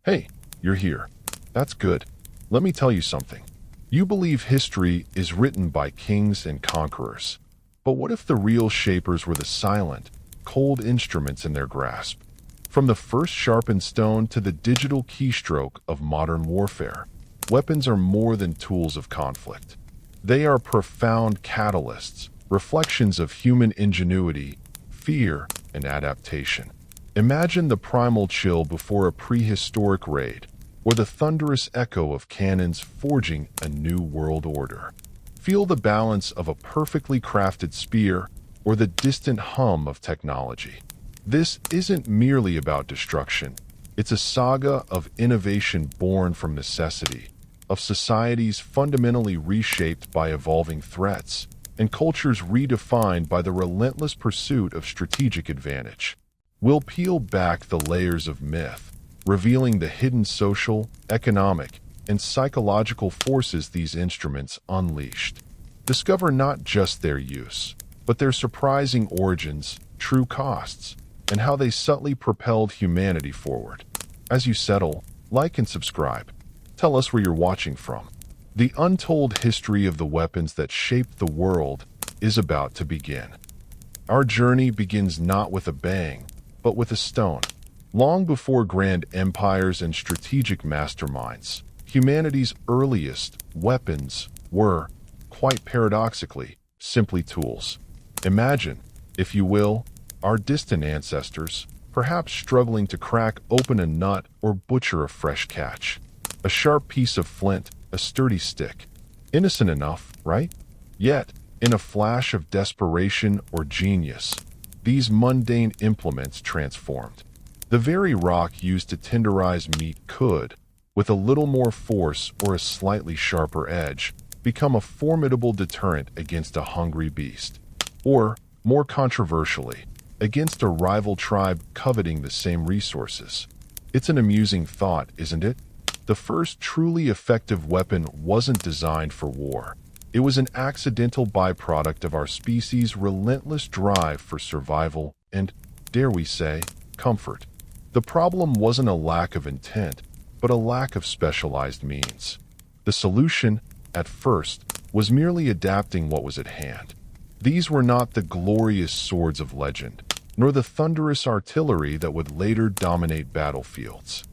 Hey, you're here. That's good. Let me tell you something. You believe history is written by kings and conquerors. But what if the real shapers were the silent, cold instruments in their grasp? From the first sharpened stone to the digital keystroke of modern warfare, weapons are more than tools of conflict. They are profound catalysts, reflections of human ingenuity, fear, and adaptation. Imagine the primal chill before a prehistoric raid, or the thunderous echo of cannons forging a new world order. Feel the balance of a perfectly crafted spear or the distant hum of technology. This isn't merely about destruction. It's a saga of innovation born from necessity, of societies fundamentally reshaped by evolving threats, and cultures redefined by the relentless pursuit of strategic advantage. We'll peel back the layers of myth, revealing the hidden social, economic, and psychological forces these instruments unleashed. Discover not just their use, but their surprising origins, true costs, and how they subtly propelled humanity forward. As you settle, like and subscribe. Tell us where you're watching from. The untold history of the weapons that shaped the world is about to begin. Our journey begins not with a bang, but with a stone. Long before grand empires and strategic masterminds, humanity's earliest weapons were, quite paradoxically, simply tools. Imagine, if you will, our distant ancestors, perhaps struggling to crack open a nut or butcher a fresh catch. A sharp piece of flint, a sturdy stick. Innocent enough, right? Yet, in a flash of desperation or genius, these mundane implements transformed. The very rock used to tenderize meat could, with a little more force or a slightly sharper edge, become a formidable deterrent against a hungry beast. Or, more controversially, against a rival tribe coveting the same resources. It's an amusing thought, isn't it? The first truly effective weapon wasn't designed for war. It was an accidental byproduct of our species' relentless drive for survival and, dare we say, comfort. The problem wasn't a lack of intent, but a lack of specialized means. The solution, at first, was merely adapting what was at hand. These were not the glorious swords of legend, nor the thunderous artillery that would later dominate battlefields.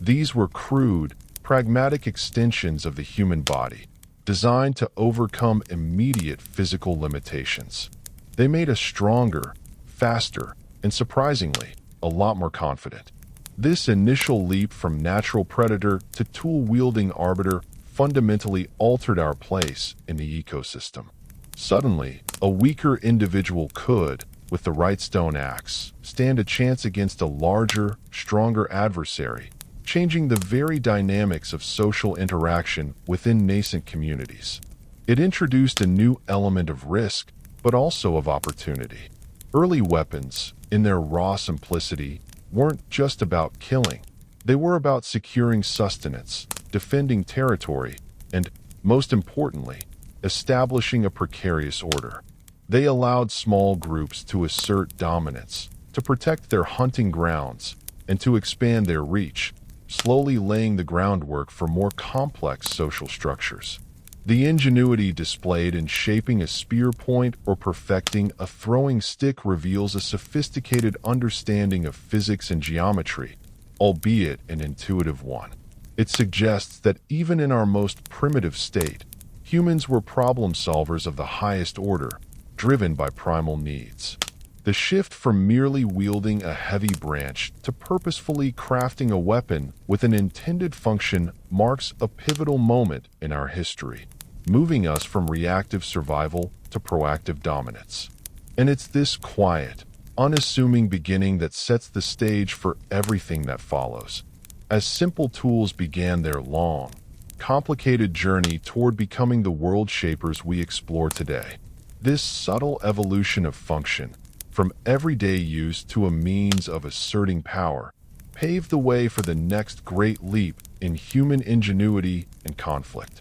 These were crude, pragmatic extensions of the human body, designed to overcome immediate physical limitations. They made us stronger, faster, and surprisingly, a lot more confident. This initial leap from natural predator to tool-wielding arbiter fundamentally altered our place in the ecosystem. Suddenly, a weaker individual could, with the right stone axe, stand a chance against a larger, stronger adversary, changing the very dynamics of social interaction within nascent communities. It introduced a new element of risk, but also of opportunity. Early weapons, in their raw simplicity, weren't just about killing. They were about securing sustenance, defending territory, and, most importantly, establishing a precarious order. They allowed small groups to assert dominance, to protect their hunting grounds, and to expand their reach, slowly laying the groundwork for more complex social structures. The ingenuity displayed in shaping a spear point or perfecting a throwing stick reveals a sophisticated understanding of physics and geometry, albeit an intuitive one. It suggests that even in our most primitive state, humans were problem solvers of the highest order, driven by primal needs. The shift from merely wielding a heavy branch to purposefully crafting a weapon with an intended function marks a pivotal moment in our history, moving us from reactive survival to proactive dominance. And it's this quiet, unassuming beginning that sets the stage for everything that follows. As simple tools began their long, complicated journey toward becoming the world shapers we explore today. This subtle evolution of function, from everyday use to a means of asserting power, paved the way for the next great leap in human ingenuity and conflict.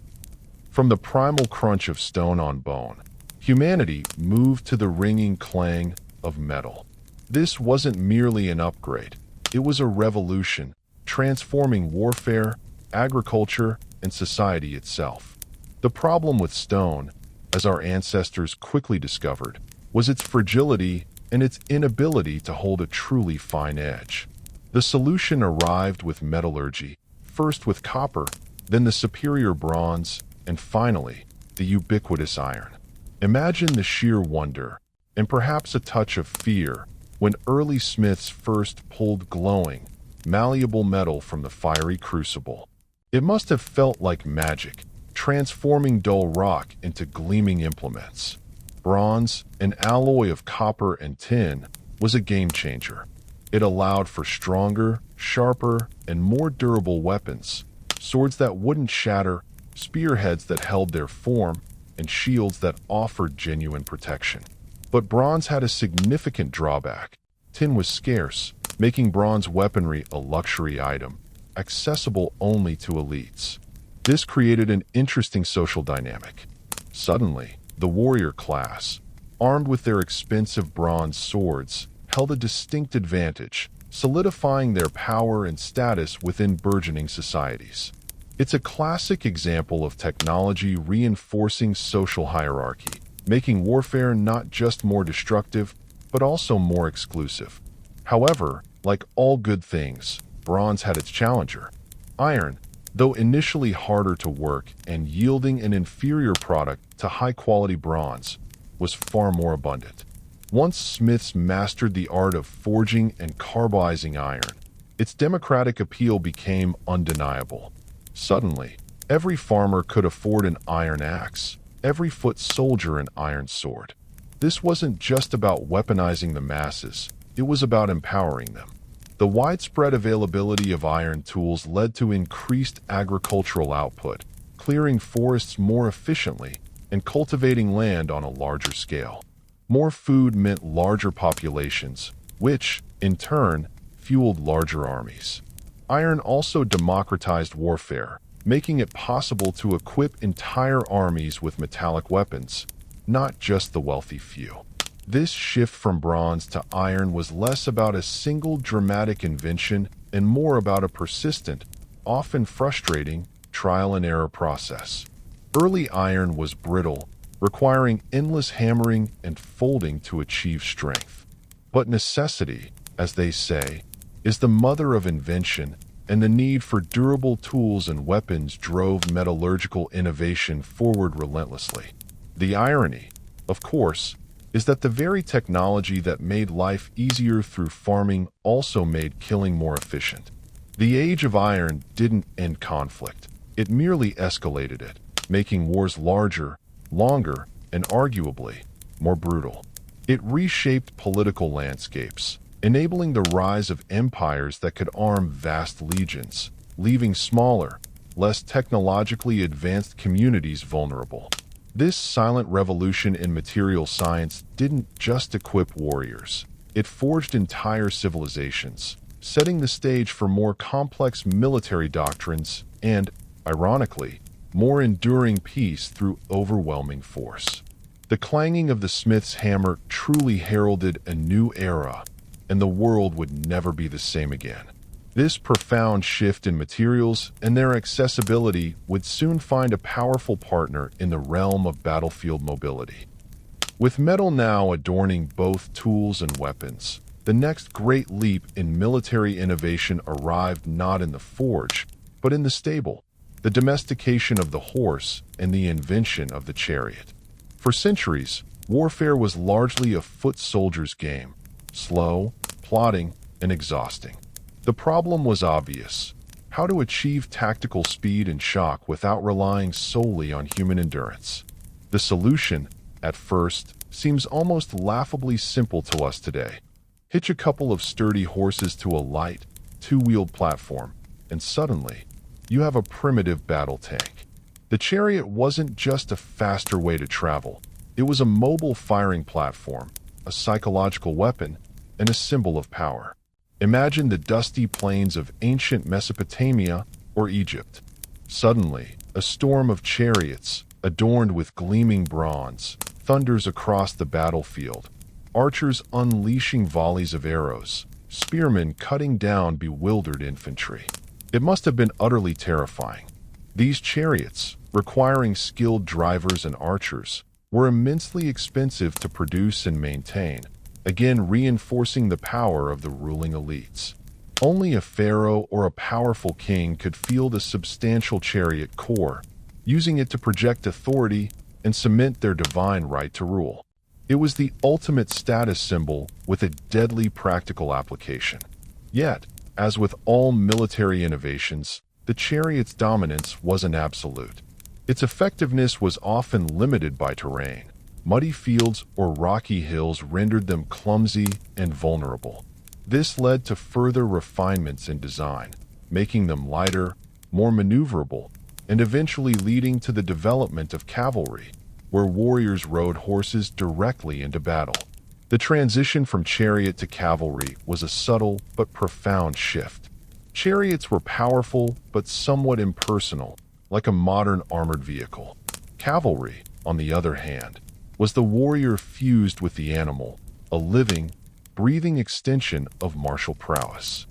From the primal crunch of stone on bone, humanity moved to the ringing clang of metal. This wasn't merely an upgrade, it was a revolution, transforming warfare, agriculture, and society itself. The problem with stone, as our ancestors quickly discovered, was its fragility and its inability to hold a truly fine edge. The solution arrived with metallurgy, first with copper, then the superior bronze, and finally, the ubiquitous iron. Imagine the sheer wonder, and perhaps a touch of fear, when early smiths first pulled glowing, malleable metal from the fiery crucible. It must have felt like magic, transforming dull rock into gleaming implements. Bronze, an alloy of copper and tin, was a game-changer. It allowed for stronger, sharper, and more durable weapons, swords that wouldn't shatter, spearheads that held their form, and shields that offered genuine protection. But bronze had a significant drawback. Tin was scarce, making bronze weaponry a luxury item, accessible only to elites. This created an interesting social dynamic. Suddenly, the warrior class, armed with their expensive bronze swords, held a distinct advantage, solidifying their power and status within burgeoning societies. It's a classic example of technology reinforcing social hierarchy, making warfare not just more destructive, but also more exclusive. However, like all good things, bronze had its challenger. Iron, though initially harder to work and yielding an inferior product to high-quality bronze, was far more abundant. Once smiths mastered the art of forging and carbizing iron, its democratic appeal became undeniable. Suddenly, every farmer could afford an iron axe, every foot soldier an iron sword. This wasn't just about weaponizing the masses, it was about empowering them. The widespread availability of iron tools led to increased agricultural output, clearing forests more efficiently and cultivating land on a larger scale. More food meant larger populations, which, in turn, fueled larger armies. Iron also democratized warfare, making it possible to equip entire armies with metallic weapons, not just the wealthy few. This shift from bronze to iron was less about a single dramatic invention and more about a persistent, often frustrating, trial-and-error process. Early iron was brittle, requiring endless hammering and folding to achieve strength. But necessity, as they say, is the mother of invention, and the need for durable tools and weapons drove metallurgical innovation forward relentlessly. The irony, of course, is that the very technology that made life easier through farming also made killing more efficient. The age of iron didn't end conflict. It merely escalated it, making wars larger, longer, and arguably more brutal. It reshaped political landscapes, enabling the rise of empires that could arm vast legions, leaving smaller, less technologically advanced communities vulnerable. This silent revolution in material science didn't just equip warriors. It forged entire civilizations, setting the stage for more complex military doctrines and, ironically, more enduring peace through overwhelming force. The clanging of the smith's hammer truly heralded a new era, and the world would never be the same again. This profound shift in materials and their accessibility would soon find a powerful partner in the realm of battlefield mobility. With metal now adorning both tools and weapons, the next great leap in military innovation arrived not in the forge, but in the stable, the domestication of the horse and the invention of the chariot. For centuries, warfare was largely a foot soldier's game, slow, plodding, and exhausting. The problem was obvious: how to achieve tactical speed and shock without relying solely on human endurance. The solution, at first, seems almost laughably simple to us today. Hitch a couple of sturdy horses to a light, two-wheeled platform, and suddenly, you have a primitive battle tank. The chariot wasn't just a faster way to travel. It was a mobile firing platform, a psychological weapon, and a symbol of power. Imagine the dusty plains of ancient Mesopotamia or Egypt. Suddenly, a storm of chariots, adorned with gleaming bronze, thunders across the battlefield, archers unleashing volleys of arrows, spearmen cutting down bewildered infantry. It must have been utterly terrifying. These chariots, requiring skilled drivers and archers, were immensely expensive to produce and maintain, again reinforcing the power of the ruling elites. Only a pharaoh or a powerful king could field a substantial chariot corps, using it to project authority and cement their divine right to rule. It was the ultimate status symbol with a deadly practical application. Yet, as with all military innovations, the chariot's dominance wasn't absolute. Its effectiveness was often limited by terrain. Muddy fields or rocky hills rendered them clumsy and vulnerable. This led to further refinements in design, making them lighter, more maneuverable, and eventually leading to the development of cavalry, where warriors rode horses directly into battle. The transition from chariot to cavalry was a subtle but profound shift. Chariots were powerful but somewhat impersonal, like a modern armored vehicle. Cavalry, on the other hand, was the warrior fused with the animal, a living, breathing extension of martial prowess.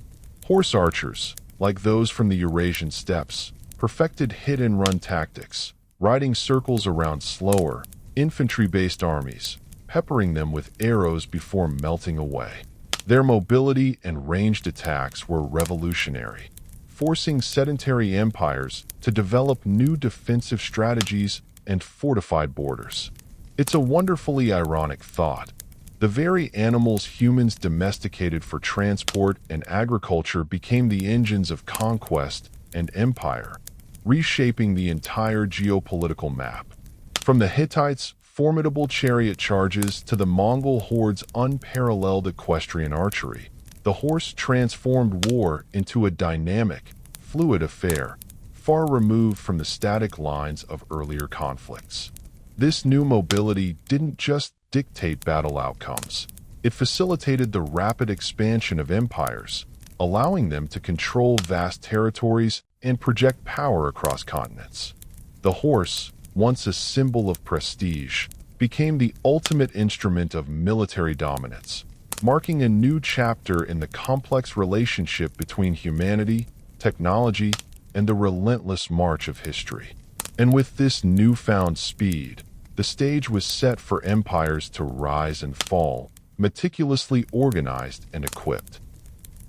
Horse archers, like those from the Eurasian steppes, perfected hit-and-run tactics, riding circles around slower, infantry-based armies, peppering them with arrows before melting away. Their mobility and ranged attacks were revolutionary, forcing sedentary empires to develop new defensive strategies and fortified borders. It's a wonderfully ironic thought. The very animals humans domesticated for transport and agriculture became the engines of conquest and empire, reshaping the entire geopolitical map. From the Hittites' formidable chariot charges to the Mongol hordes' unparalleled equestrian archery, the horse transformed war into a dynamic, fluid affair, far removed from the static lines of earlier conflicts. This new mobility didn't just dictate battle outcomes. It facilitated the rapid expansion of empires, allowing them to control vast territories and project power across continents. The horse, once a symbol of prestige, became the ultimate instrument of military dominance, marking a new chapter in the complex relationship between humanity, technology, and the relentless march of history. And with this newfound speed, the stage was set for empires to rise and fall, meticulously organized and equipped.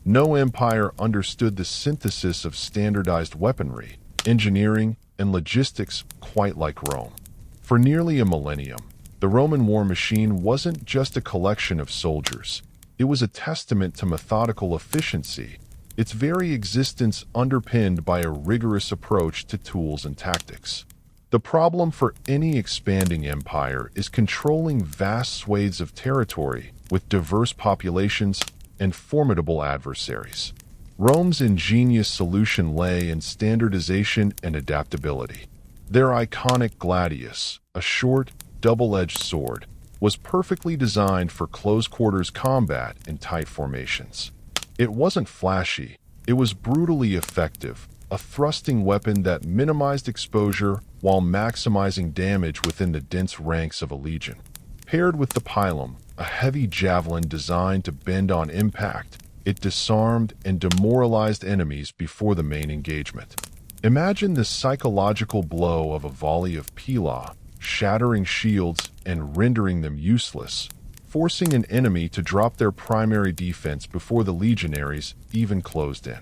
No empire understood the synthesis of standardized weaponry, engineering, and logistics quite like Rome. For nearly a millennium, the Roman war machine wasn't just a collection of soldiers. It was a testament to methodical efficiency, its very existence underpinned by a rigorous approach to tools and tactics. The problem for any expanding empire is controlling vast swathes of territory with diverse populations and formidable adversaries. Rome's ingenious solution lay in standardization and adaptability. Their iconic gladius, a short, double-edged sword, was perfectly designed for close-quarters combat in tight formations. It wasn't flashy, it was brutally effective, a thrusting weapon that minimized exposure while maximizing damage within the dense ranks of a legion. Paired with the pilum, a heavy javelin designed to bend on impact, it disarmed and demoralized enemies before the main engagement. Imagine the psychological blow of a volley of pila, shattering shields and rendering them useless, forcing an enemy to drop their primary defense before the legionaries even closed in.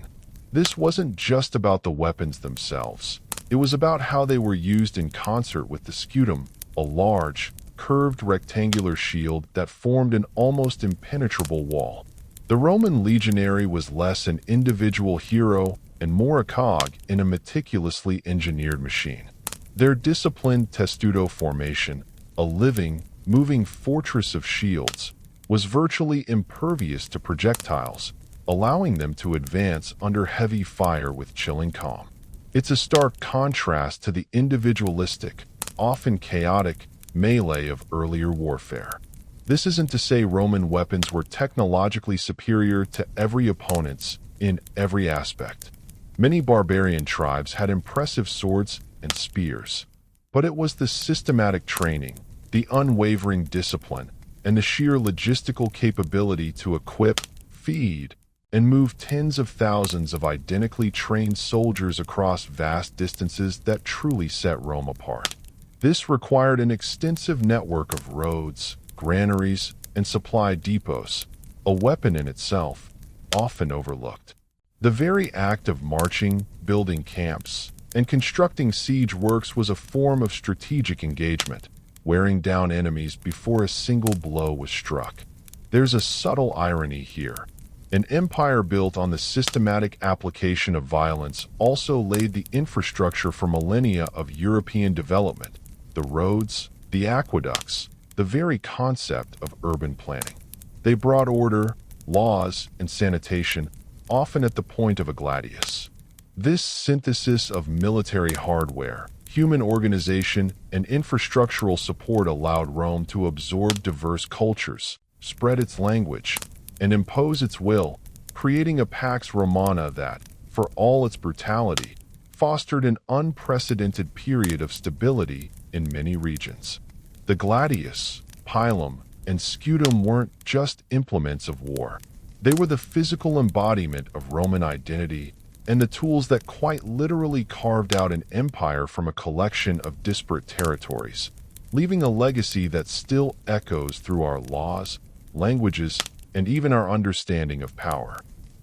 This wasn't just about the weapons themselves. It was about how they were used in concert with the scutum, a large, curved rectangular shield that formed an almost impenetrable wall. The Roman legionary was less an individual hero and more a cog in a meticulously engineered machine. Their disciplined testudo formation, a living, moving fortress of shields, was virtually impervious to projectiles, allowing them to advance under heavy fire with chilling calm. It's a stark contrast to the individualistic, often chaotic, melee of earlier warfare. This isn't to say Roman weapons were technologically superior to every opponent's in every aspect. Many barbarian tribes had impressive swords and spears, but it was the systematic training, the unwavering discipline, and the sheer logistical capability to equip, feed, and moved tens of thousands of identically trained soldiers across vast distances that truly set Rome apart. This required an extensive network of roads, granaries, and supply depots, a weapon in itself, often overlooked. The very act of marching, building camps, and constructing siege works was a form of strategic engagement, wearing down enemies before a single blow was struck. There's a subtle irony here. An empire built on the systematic application of violence also laid the infrastructure for millennia of European development, the roads, the aqueducts, the very concept of urban planning. They brought order, laws, and sanitation, often at the point of a gladius. This synthesis of military hardware, human organization, and infrastructural support allowed Rome to absorb diverse cultures, spread its language, and impose its will, creating a Pax Romana that, for all its brutality, fostered an unprecedented period of stability in many regions. The gladius, pilum, and scutum weren't just implements of war. They were the physical embodiment of Roman identity and the tools that quite literally carved out an empire from a collection of disparate territories, leaving a legacy that still echoes through our laws, languages, and even our understanding of power.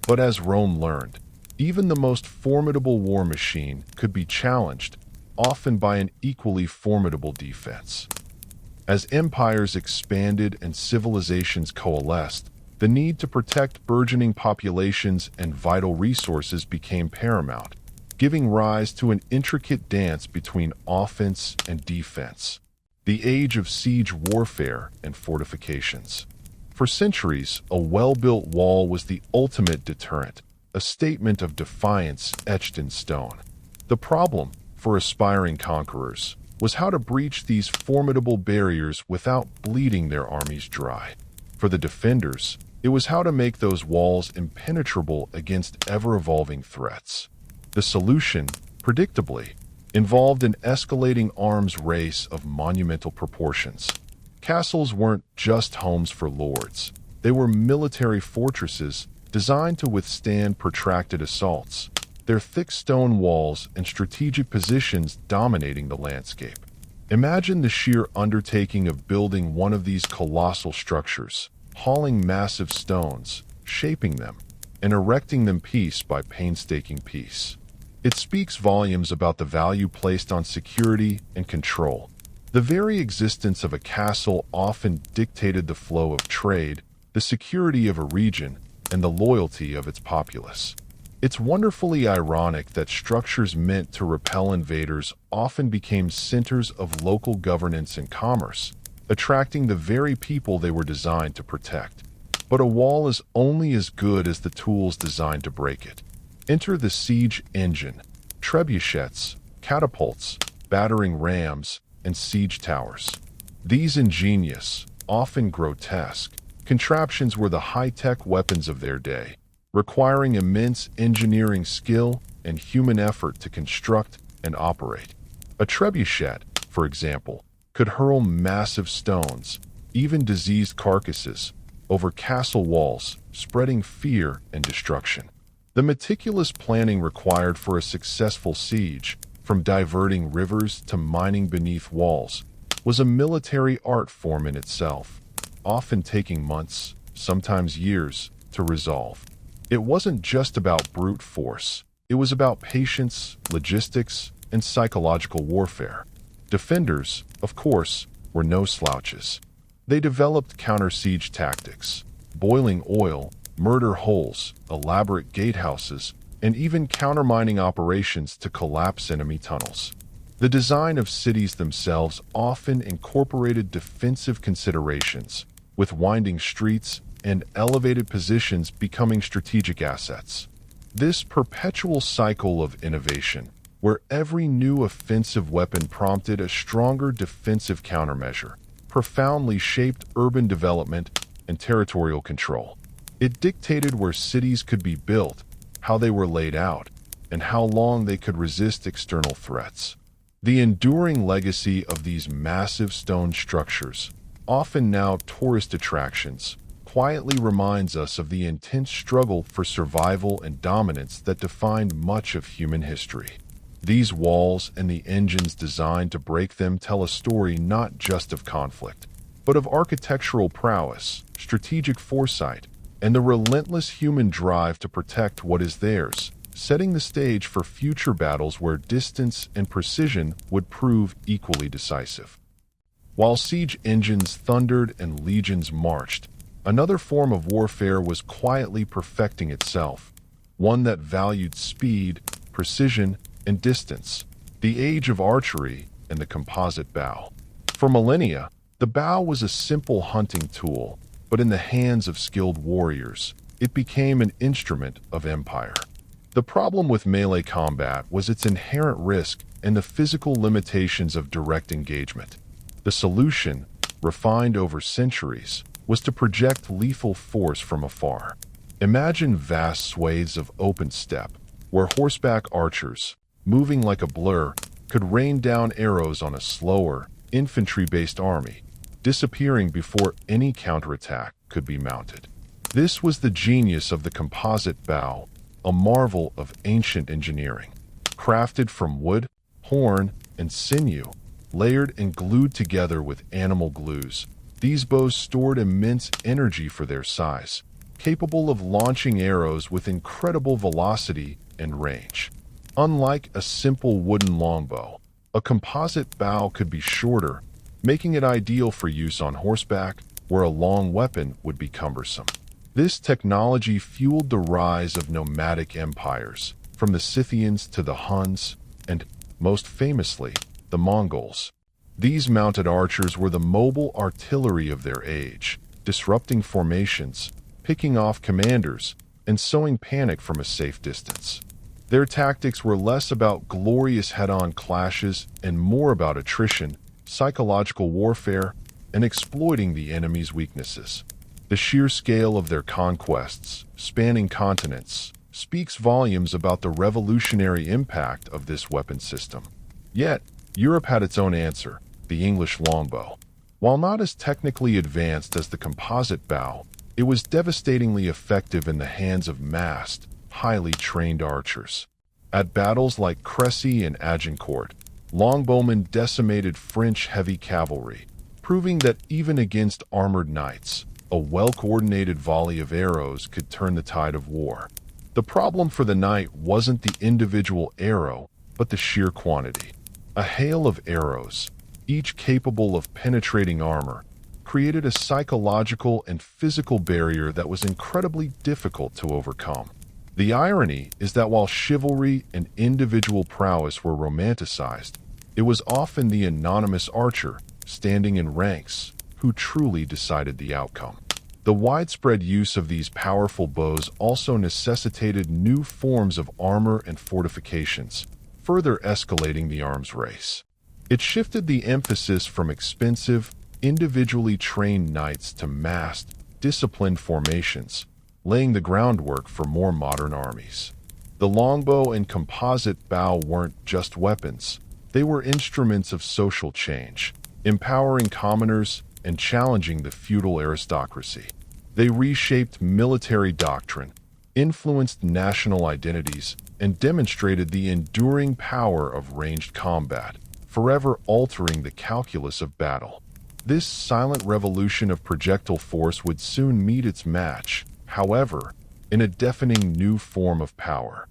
But as Rome learned, even the most formidable war machine could be challenged, often by an equally formidable defense. As empires expanded and civilizations coalesced, the need to protect burgeoning populations and vital resources became paramount, giving rise to an intricate dance between offense and defense, the age of siege warfare and fortifications. For centuries, a well-built wall was the ultimate deterrent, a statement of defiance etched in stone. The problem, for aspiring conquerors, was how to breach these formidable barriers without bleeding their armies dry. For the defenders, it was how to make those walls impenetrable against ever-evolving threats. The solution, predictably, involved an escalating arms race of monumental proportions. Castles weren't just homes for lords. They were military fortresses designed to withstand protracted assaults, their thick stone walls and strategic positions dominating the landscape. Imagine the sheer undertaking of building one of these colossal structures, hauling massive stones, shaping them, and erecting them piece by painstaking piece. It speaks volumes about the value placed on security and control. The very existence of a castle often dictated the flow of trade, the security of a region, and the loyalty of its populace. It's wonderfully ironic that structures meant to repel invaders often became centers of local governance and commerce, attracting the very people they were designed to protect. But a wall is only as good as the tools designed to break it. Enter the siege engine, trebuchets, catapults, battering rams, and siege towers. These ingenious, often grotesque, contraptions were the high-tech weapons of their day, requiring immense engineering skill and human effort to construct and operate. A trebuchet, for example, could hurl massive stones, even diseased carcasses, over castle walls, spreading fear and destruction. The meticulous planning required for a successful siege, from diverting rivers to mining beneath walls, was a military art form in itself, often taking months, sometimes years, to resolve. It wasn't just about brute force. It was about patience, logistics, and psychological warfare. Defenders, of course, were no slouches. They developed counter-siege tactics, boiling oil, murder holes, elaborate gatehouses, and even countermining operations to collapse enemy tunnels. The design of cities themselves often incorporated defensive considerations, with winding streets and elevated positions becoming strategic assets. This perpetual cycle of innovation, where every new offensive weapon prompted a stronger defensive countermeasure, profoundly shaped urban development and territorial control. It dictated where cities could be built, how they were laid out, and how long they could resist external threats. The enduring legacy of these massive stone structures, often now tourist attractions, quietly reminds us of the intense struggle for survival and dominance that defined much of human history. These walls and the engines designed to break them tell a story not just of conflict, but of architectural prowess, strategic foresight, and the relentless human drive to protect what is theirs, setting the stage for future battles where distance and precision would prove equally decisive. While siege engines thundered and legions marched, another form of warfare was quietly perfecting itself, one that valued speed, precision, and distance, the age of archery and the composite bow. For millennia, the bow was a simple hunting tool, but in the hands of skilled warriors, it became an instrument of empire. The problem with melee combat was its inherent risk and the physical limitations of direct engagement. The solution, refined over centuries, was to project lethal force from afar. Imagine vast swathes of open steppe, where horseback archers, moving like a blur, could rain down arrows on a slower, infantry-based army, disappearing before any counterattack could be mounted. This was the genius of the composite bow, a marvel of ancient engineering. Crafted from wood, horn, and sinew, layered and glued together with animal glues, these bows stored immense energy for their size, capable of launching arrows with incredible velocity and range. Unlike a simple wooden longbow, a composite bow could be shorter, making it ideal for use on horseback, where a long weapon would be cumbersome. This technology fueled the rise of nomadic empires, from the Scythians to the Huns, and, most famously, the Mongols. These mounted archers were the mobile artillery of their age, disrupting formations, picking off commanders, and sowing panic from a safe distance. Their tactics were less about glorious head-on clashes and more about attrition, psychological warfare, and exploiting the enemy's weaknesses. The sheer scale of their conquests, spanning continents, speaks volumes about the revolutionary impact of this weapon system. Yet, Europe had its own answer, the English longbow. While not as technically advanced as the composite bow, it was devastatingly effective in the hands of massed, highly trained archers. At battles like Crécy and Agincourt, longbowmen decimated French heavy cavalry, proving that even against armored knights, a well-coordinated volley of arrows could turn the tide of war. The problem for the knight wasn't the individual arrow, but the sheer quantity. A hail of arrows, each capable of penetrating armor, created a psychological and physical barrier that was incredibly difficult to overcome. The irony is that while chivalry and individual prowess were romanticized, it was often the anonymous archer, standing in ranks, who truly decided the outcome. The widespread use of these powerful bows also necessitated new forms of armor and fortifications, further escalating the arms race. It shifted the emphasis from expensive, individually trained knights to massed, disciplined formations, laying the groundwork for more modern armies. The longbow and composite bow weren't just weapons, they were instruments of social change, empowering commoners and challenging the feudal aristocracy. They reshaped military doctrine, influenced national identities, and demonstrated the enduring power of ranged combat, forever altering the calculus of battle. This silent revolution of projectile force would soon meet its match, however, in a deafening new form of power.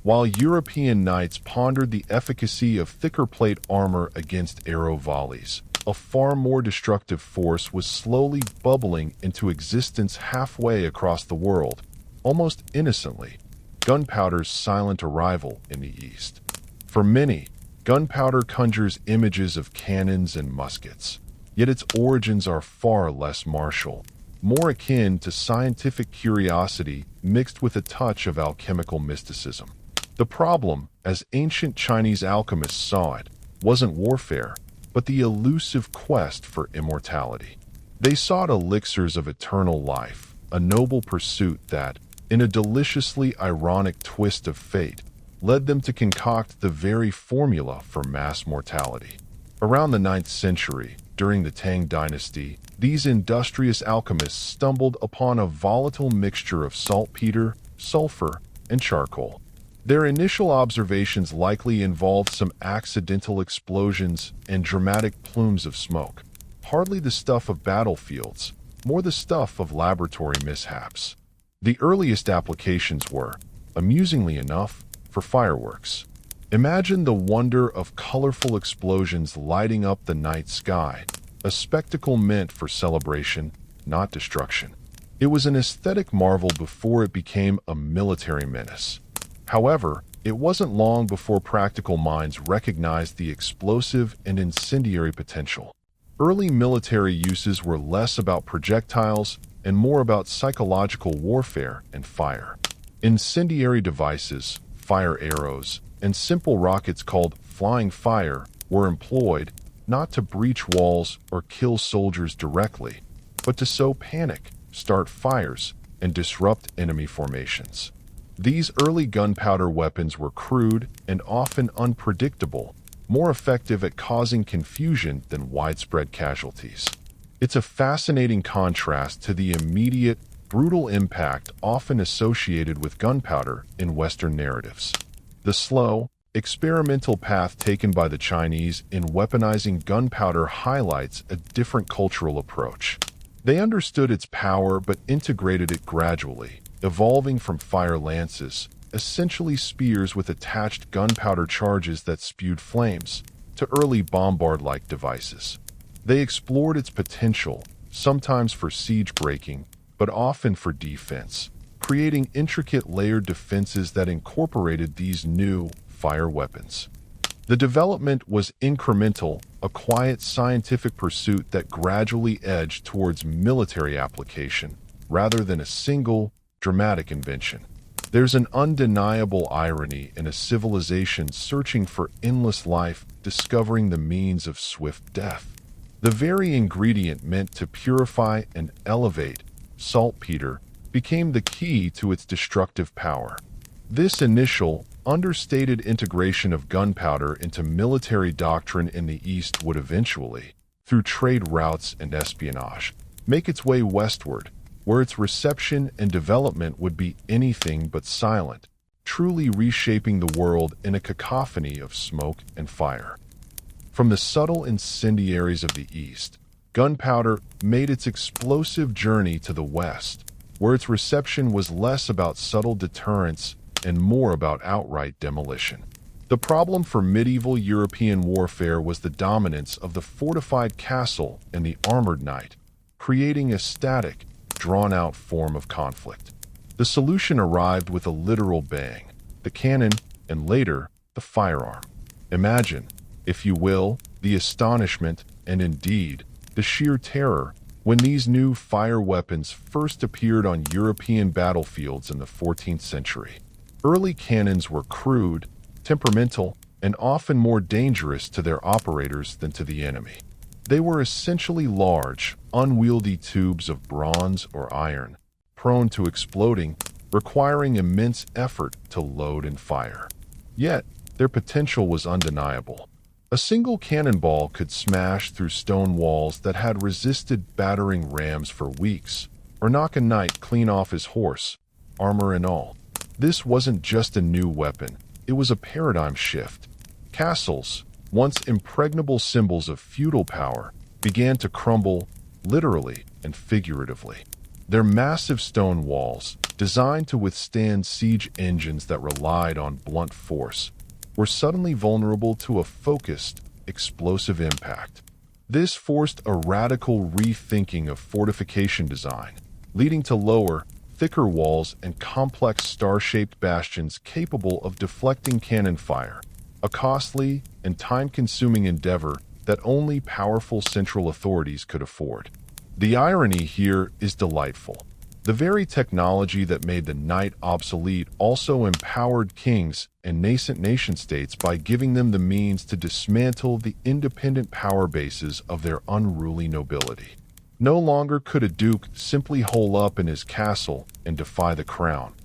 While European knights pondered the efficacy of thicker plate armor against arrow volleys, a far more destructive force was slowly bubbling into existence halfway across the world, almost innocently, gunpowder's silent arrival in the East. For many, gunpowder conjures images of cannons and muskets, yet its origins are far less martial, more akin to scientific curiosity mixed with a touch of alchemical mysticism. The problem, as ancient Chinese alchemists saw it, wasn't warfare, but the elusive quest for immortality. They sought elixirs of eternal life, a noble pursuit that, in a deliciously ironic twist of fate, led them to concoct the very formula for mass mortality. Around the 9th century, During the Tang dynasty, these industrious alchemists stumbled upon a volatile mixture of saltpeter, sulfur, and charcoal. Their initial observations likely involved some accidental explosions and dramatic plumes of smoke. Hardly the stuff of battlefields, more the stuff of laboratory mishaps. The earliest applications were, amusingly enough, for fireworks. Imagine the wonder of colorful explosions lighting up the night sky, a spectacle meant for celebration, not destruction. It was an aesthetic marvel before it became a military menace. However, it wasn't long before practical minds recognized the explosive and incendiary potential. Early military uses were less about projectiles and more about psychological warfare and fire. Incendiary devices, fire arrows, and simple rockets called flying fire were employed not to breach walls or kill soldiers directly, but to sow panic, start fires, and disrupt enemy formations. These early gunpowder weapons were crude and often unpredictable, more effective at causing confusion than widespread casualties. It's a fascinating contrast to the immediate, brutal impact often associated with gunpowder in Western narratives. The slow, experimental path taken by the Chinese in weaponizing gunpowder highlights a different cultural approach. They understood its power but integrated it gradually, evolving from fire lances, essentially spears with attached gunpowder charges that spewed flames, to early bombard-like devices. They explored its potential, sometimes for siege breaking, but often for defense, creating intricate layered defenses that incorporated these new fire weapons. The development was incremental, a quiet scientific pursuit that gradually edged towards military application, rather than a single, dramatic invention. There's an undeniable irony in a civilization searching for endless life, discovering the means of swift death. The very ingredient meant to purify and elevate, saltpeter, became the key to its destructive power. This initial, understated integration of gunpowder into military doctrine in the East would eventually, through trade routes and espionage, make its way westward, where its reception and development would be anything but silent, truly reshaping the world in a cacophony of smoke and fire. From the subtle incendiaries of the East, gunpowder made its explosive journey to the West, where its reception was less about subtle deterrence and more about outright demolition. The problem for medieval European warfare was the dominance of the fortified castle and the armored knight, creating a static, drawn-out form of conflict. The solution arrived with a literal bang, the cannon, and later, the firearm. Imagine, if you will, the astonishment, and indeed, the sheer terror, when these new fire weapons first appeared on European battlefields in the 14th century. Early cannons were crude, temperamental, and often more dangerous to their operators than to the enemy. They were essentially large, unwieldy tubes of bronze or iron, prone to exploding, requiring immense effort to load and fire. Yet, their potential was undeniable. A single cannonball could smash through stone walls that had resisted battering rams for weeks, or knock a knight clean off his horse, armor and all. This wasn't just a new weapon, it was a paradigm shift. Castles, once impregnable symbols of feudal power, began to crumble, literally and figuratively. Their massive stone walls, designed to withstand siege engines that relied on blunt force, were suddenly vulnerable to a focused, explosive impact. This forced a radical rethinking of fortification design, leading to lower, thicker walls and complex star-shaped bastions capable of deflecting cannon fire, a costly and time-consuming endeavor that only powerful central authorities could afford. The irony here is delightful. The very technology that made the knight obsolete also empowered kings and nascent nation-states by giving them the means to dismantle the independent power bases of their unruly nobility. No longer could a duke simply hole up in his castle and defy the crown.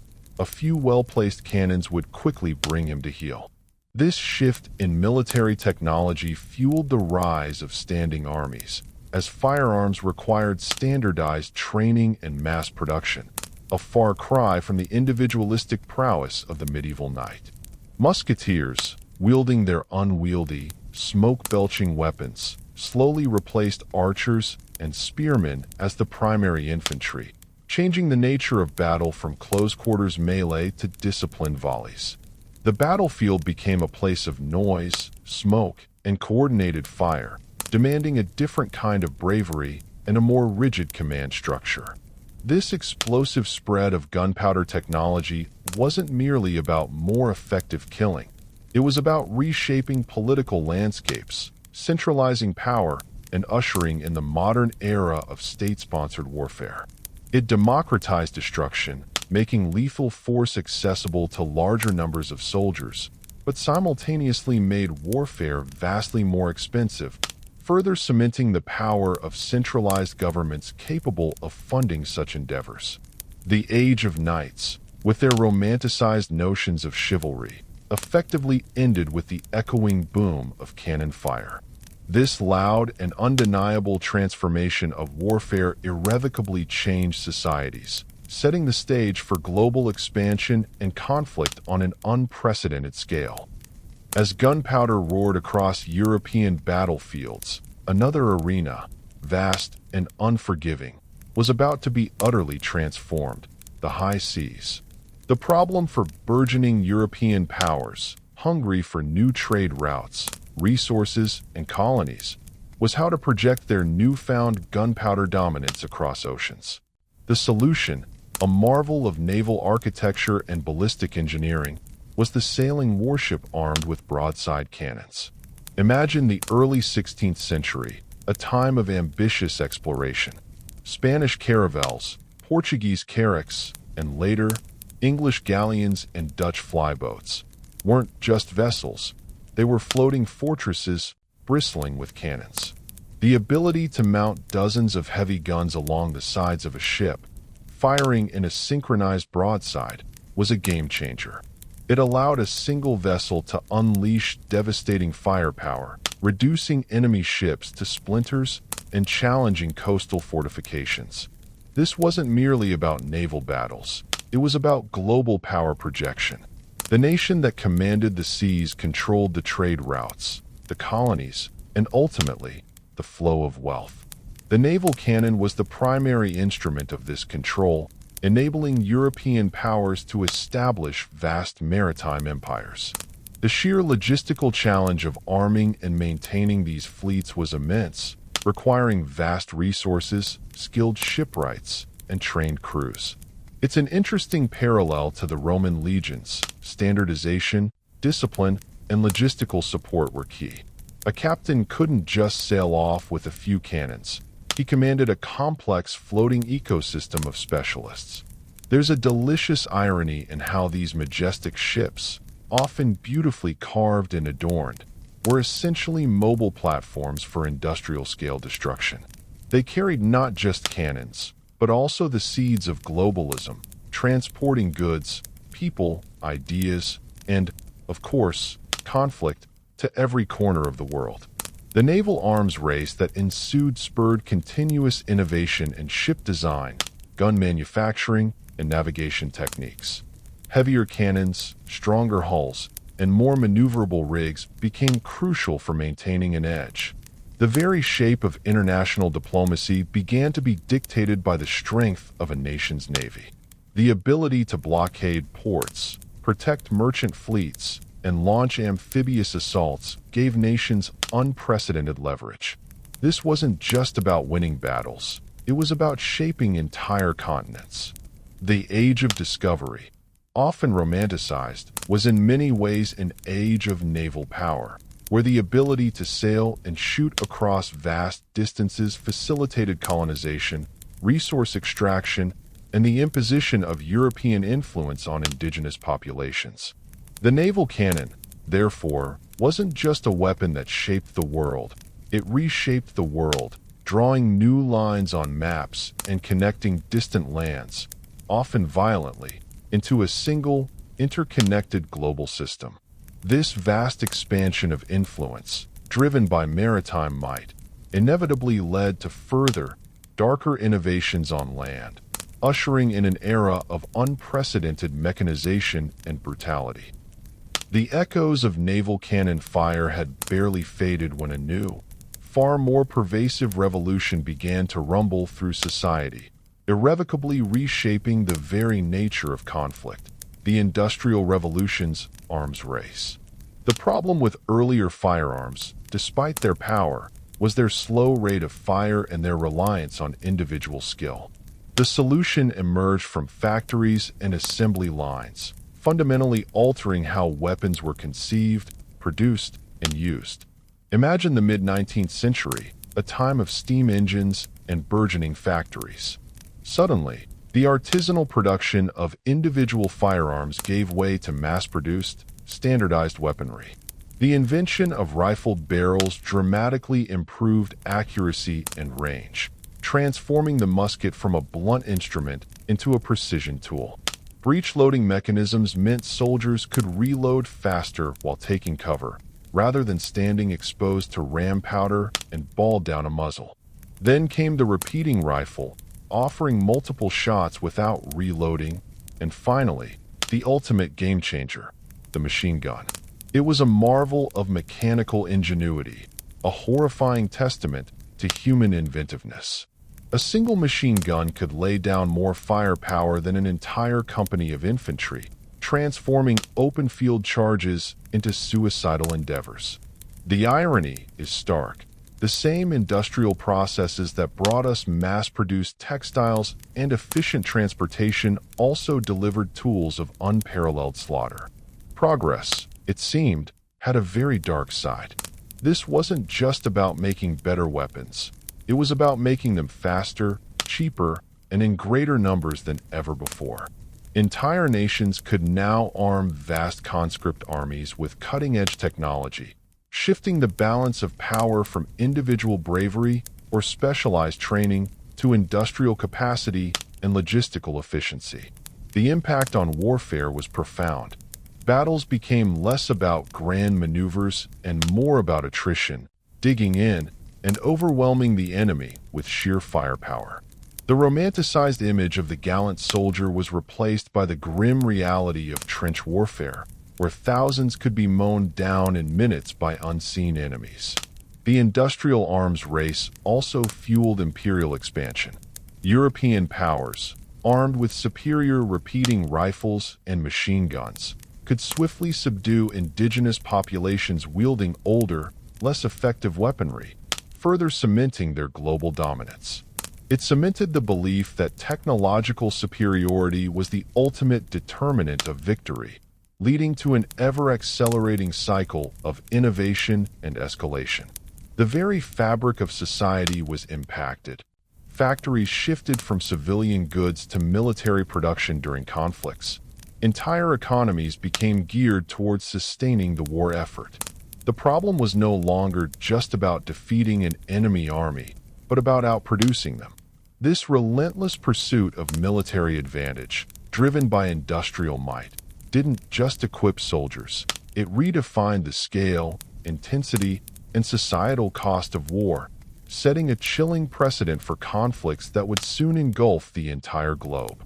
A few well-placed cannons would quickly bring him to heel. This shift in military technology fueled the rise of standing armies, as firearms required standardized training and mass production, a far cry from the individualistic prowess of the medieval knight. Musketeers, wielding their unwieldy, smoke-belching weapons, slowly replaced archers and spearmen as the primary infantry, changing the nature of battle from close-quarters melee to disciplined volleys. The battlefield became a place of noise, smoke, and coordinated fire, demanding a different kind of bravery and a more rigid command structure. This explosive spread of gunpowder technology wasn't merely about more effective killing. It was about reshaping political landscapes, centralizing power, and ushering in the modern era of state-sponsored warfare. It democratized destruction, making lethal force accessible to larger numbers of soldiers, but simultaneously made warfare vastly more expensive, further cementing the power of centralized governments capable of funding such endeavors. The Age of Knights, with their romanticized notions of chivalry, effectively ended with the echoing boom of cannon fire. This loud and undeniable transformation of warfare irrevocably changed societies, setting the stage for global expansion and conflict on an unprecedented scale. As gunpowder roared across European battlefields, another arena, vast and unforgiving, was about to be utterly transformed: the high seas. The problem for burgeoning European powers, hungry for new trade routes, resources, and colonies, was how to project their newfound gunpowder dominance across oceans. The solution, a marvel of naval architecture and ballistic engineering, was the sailing warship armed with broadside cannons. Imagine the early 16th century, a time of ambitious exploration. Spanish caravels, Portuguese carracks, and later, English galleons and Dutch flyboats weren't just vessels. They were floating fortresses bristling with cannons. The ability to mount dozens of heavy guns along the sides of a ship, firing in a synchronized broadside, was a game-changer. It allowed a single vessel to unleash devastating firepower, reducing enemy ships to splinters and challenging coastal fortifications. This wasn't merely about naval battles. It was about global power projection. The nation that commanded the seas controlled the trade routes, the colonies, and ultimately, the flow of wealth. The naval cannon was the primary instrument of this control, enabling European powers to establish vast maritime empires. The sheer logistical challenge of arming and maintaining these fleets was immense, requiring vast resources, skilled shipwrights, and trained crews. It's an interesting parallel to the Roman legions. Standardization, discipline, and logistical support were key. A captain couldn't just sail off with a few cannons. He commanded a complex floating ecosystem of specialists. There's a delicious irony in how these majestic ships, often beautifully carved and adorned, were essentially mobile platforms for industrial-scale destruction. They carried not just cannons, but also the seeds of globalism, transporting goods, people, ideas, and, of course, conflict to every corner of the world. The naval arms race that ensued spurred continuous innovation in ship design, gun manufacturing, and navigation techniques. Heavier cannons, stronger hulls, and more maneuverable rigs became crucial for maintaining an edge. The very shape of international diplomacy began to be dictated by the strength of a nation's navy. The ability to blockade ports, protect merchant fleets, and launch amphibious assaults gave nations unprecedented leverage. This wasn't just about winning battles. It was about shaping entire continents. The Age of Discovery, often romanticized, was in many ways an age of naval power, where the ability to sail and shoot across vast distances facilitated colonization, resource extraction, and the imposition of European influence on indigenous populations. The naval cannon, therefore, wasn't just a weapon that shaped the world. It reshaped the world, drawing new lines on maps and connecting distant lands, often violently, into a single, interconnected global system. This vast expansion of influence, driven by maritime might, inevitably led to further, darker innovations on land, ushering in an era of unprecedented mechanization and brutality. The echoes of naval cannon fire had barely faded when a new, far more pervasive revolution began to rumble through society, irrevocably reshaping the very nature of conflict: the Industrial Revolution's arms race. The problem with earlier firearms, despite their power, was their slow rate of fire and their reliance on individual skill. The solution emerged from factories and assembly lines, fundamentally altering how weapons were conceived, produced, and used. Imagine the mid-19th century, a time of steam engines and burgeoning factories. Suddenly, the artisanal production of individual firearms gave way to mass-produced, standardized weaponry. The invention of rifled barrels dramatically improved accuracy and range, transforming the musket from a blunt instrument into a precision tool. Breech-loading mechanisms meant soldiers could reload faster while taking cover, rather than standing exposed to ram powder and ball down a muzzle. Then came the repeating rifle, offering multiple shots without reloading, and finally, the ultimate game-changer, the machine gun. It was a marvel of mechanical ingenuity, a horrifying testament to human inventiveness. A single machine gun could lay down more firepower than an entire company of infantry, transforming open-field charges into suicidal endeavors. The irony is stark. The same industrial processes that brought us mass-produced textiles and efficient transportation also delivered tools of unparalleled slaughter. Progress, it seemed, had a very dark side. This wasn't just about making better weapons. It was about making them faster, cheaper, and in greater numbers than ever before. Entire nations could now arm vast conscript armies with cutting-edge technology, shifting the balance of power from individual bravery or specialized training to industrial capacity and logistical efficiency. The impact on warfare was profound. Battles became less about grand maneuvers and more about attrition, digging in, and overwhelming the enemy with sheer firepower. The romanticized image of the gallant soldier was replaced by the grim reality of trench warfare, where thousands could be mown down in minutes by unseen enemies. The industrial arms race also fueled imperial expansion. European powers, armed with superior repeating rifles and machine guns, could swiftly subdue indigenous populations wielding older, less effective weaponry, further cementing their global dominance. It cemented the belief that technological superiority was the ultimate determinant of victory, leading to an ever-accelerating cycle of innovation and escalation. The very fabric of society was impacted. Factories shifted from civilian goods to military production during conflicts. Entire economies became geared towards sustaining the war effort. The problem was no longer just about defeating an enemy army, but about outproducing them. This relentless pursuit of military advantage, driven by industrial might, didn't just equip soldiers. It redefined the scale, intensity, and societal cost of war, setting a chilling precedent for conflicts that would soon engulf the entire globe.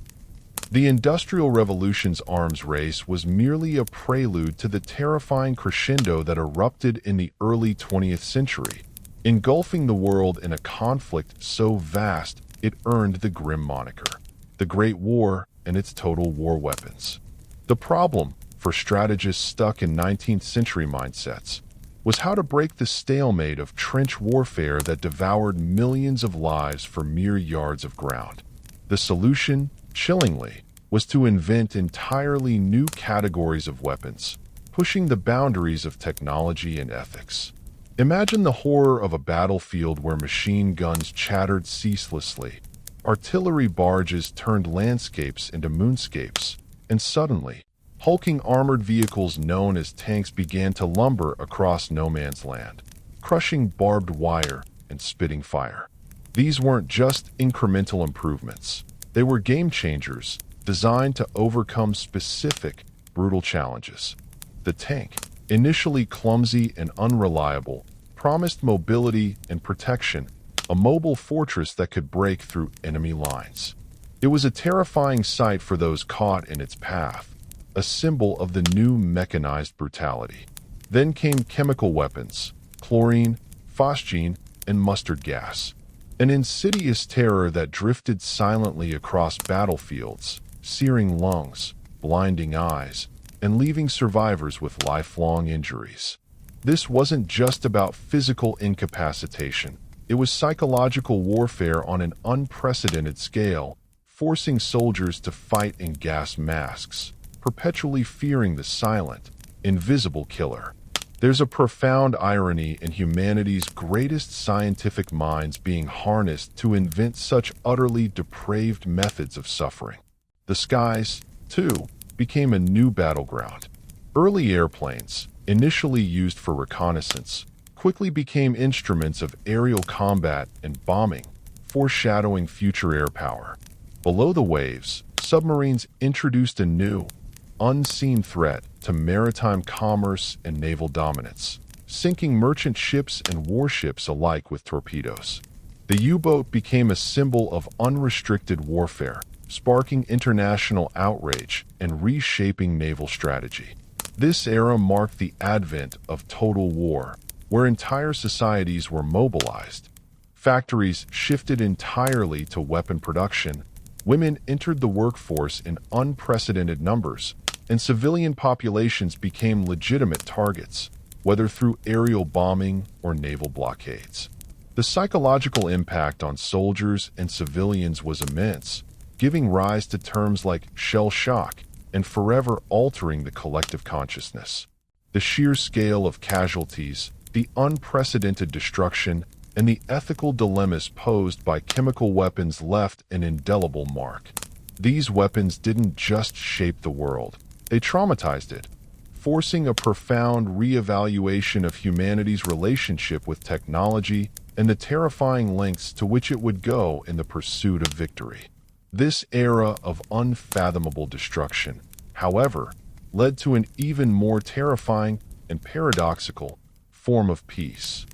The Industrial Revolution's arms race was merely a prelude to the terrifying crescendo that erupted in the early 20th century, engulfing the world in a conflict so vast it earned the grim moniker, the Great War and its total war weapons. The problem, for strategists stuck in 19th century mindsets, was how to break the stalemate of trench warfare that devoured millions of lives for mere yards of ground. The solution, chillingly, was to invent entirely new categories of weapons, pushing the boundaries of technology and ethics. Imagine the horror of a battlefield where machine guns chattered ceaselessly, artillery barges turned landscapes into moonscapes, and suddenly, hulking armored vehicles known as tanks began to lumber across no man's land, crushing barbed wire and spitting fire. These weren't just incremental improvements. They were game changers, designed to overcome specific, brutal challenges. The tank, Initially clumsy and unreliable, promised mobility and protection, a mobile fortress that could break through enemy lines. It was a terrifying sight for those caught in its path, a symbol of the new mechanized brutality. Then came chemical weapons, chlorine, phosgene, and mustard gas. An insidious terror that drifted silently across battlefields, searing lungs, blinding eyes, and leaving survivors with lifelong injuries. This wasn't just about physical incapacitation. It was psychological warfare on an unprecedented scale, forcing soldiers to fight in gas masks, perpetually fearing the silent, invisible killer. There's a profound irony in humanity's greatest scientific minds being harnessed to invent such utterly depraved methods of suffering. The skies, too, became a new battleground. Early airplanes, initially used for reconnaissance, quickly became instruments of aerial combat and bombing, foreshadowing future air power. Below the waves, submarines introduced a new, unseen threat to maritime commerce and naval dominance, sinking merchant ships and warships alike with torpedoes. The U-boat became a symbol of unrestricted warfare, sparking international outrage and reshaping naval strategy. This era marked the advent of total war, where entire societies were mobilized. Factories shifted entirely to weapon production, women entered the workforce in unprecedented numbers, and civilian populations became legitimate targets, whether through aerial bombing or naval blockades. The psychological impact on soldiers and civilians was immense, giving rise to terms like shell shock and forever altering the collective consciousness. The sheer scale of casualties, the unprecedented destruction, and the ethical dilemmas posed by chemical weapons left an indelible mark. These weapons didn't just shape the world, they traumatized it, forcing a profound re-evaluation of humanity's relationship with technology and the terrifying lengths to which it would go in the pursuit of victory. This era of unfathomable destruction, however, led to an even more terrifying and paradoxical form of peace.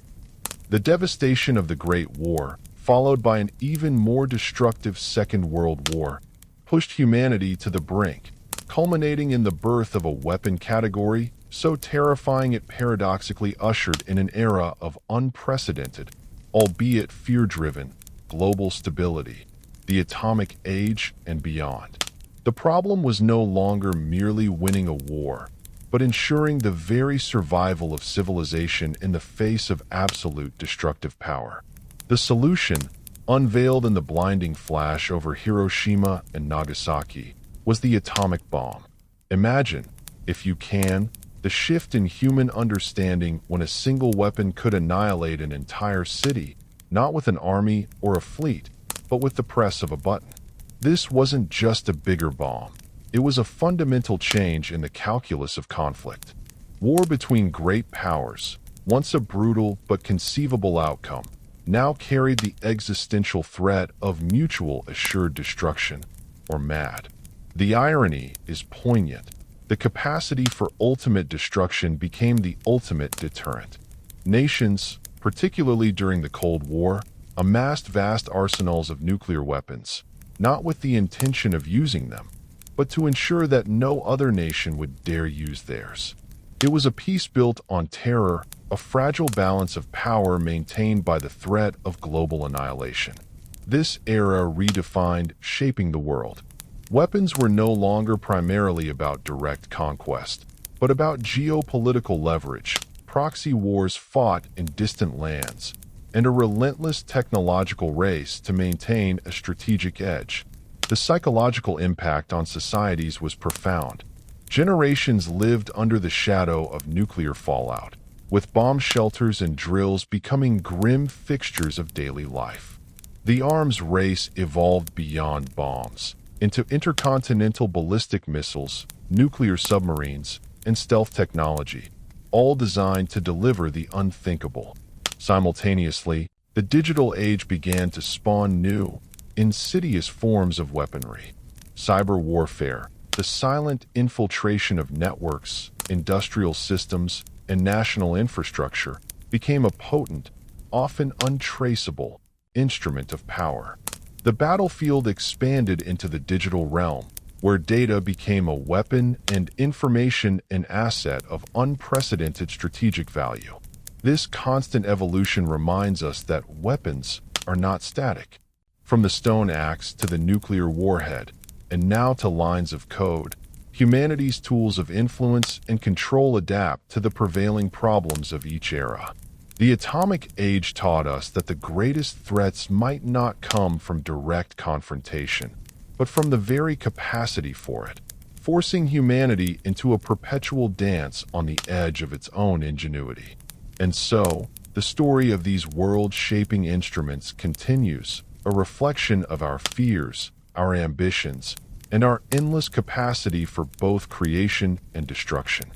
The devastation of the Great War, followed by an even more destructive Second World War, pushed humanity to the brink, culminating in the birth of a weapon category so terrifying it paradoxically ushered in an era of unprecedented, albeit fear-driven, global stability, the atomic age and beyond. The problem was no longer merely winning a war, but ensuring the very survival of civilization in the face of absolute destructive power. The solution, unveiled in the blinding flash over Hiroshima and Nagasaki, was the atomic bomb. Imagine, if you can, the shift in human understanding when a single weapon could annihilate an entire city, not with an army or a fleet, but with the press of a button. This wasn't just a bigger bomb. It was a fundamental change in the calculus of conflict. War between great powers, once a brutal but conceivable outcome, now carried the existential threat of mutual assured destruction, or MAD. The irony is poignant. The capacity for ultimate destruction became the ultimate deterrent. Nations, particularly during the Cold War, amassed vast arsenals of nuclear weapons, not with the intention of using them, but to ensure that no other nation would dare use theirs. It was a peace built on terror, a fragile balance of power maintained by the threat of global annihilation. This era redefined shaping the world. Weapons were no longer primarily about direct conquest, but about geopolitical leverage, proxy wars fought in distant lands, and a relentless technological race to maintain a strategic edge. The psychological impact on societies was profound. Generations lived under the shadow of nuclear fallout, with bomb shelters and drills becoming grim fixtures of daily life. The arms race evolved beyond bombs, into intercontinental ballistic missiles, nuclear submarines, and stealth technology, all designed to deliver the unthinkable. Simultaneously, the digital age began to spawn new, insidious forms of weaponry. Cyber warfare, the silent infiltration of networks, industrial systems, and national infrastructure became a potent, often untraceable, instrument of power. The battlefield expanded into the digital realm, where data became a weapon and information an asset of unprecedented strategic value. This constant evolution reminds us that weapons are not static. From the stone axe to the nuclear warhead, and now to lines of code, humanity's tools of influence and control adapt to the prevailing problems of each era. The atomic age taught us that the greatest threats might not come from direct confrontation, but from the very capacity for it, forcing humanity into a perpetual dance on the edge of its own ingenuity. And so, the story of these world-shaping instruments continues, a reflection of our fears, our ambitions, and our endless capacity for both creation and destruction.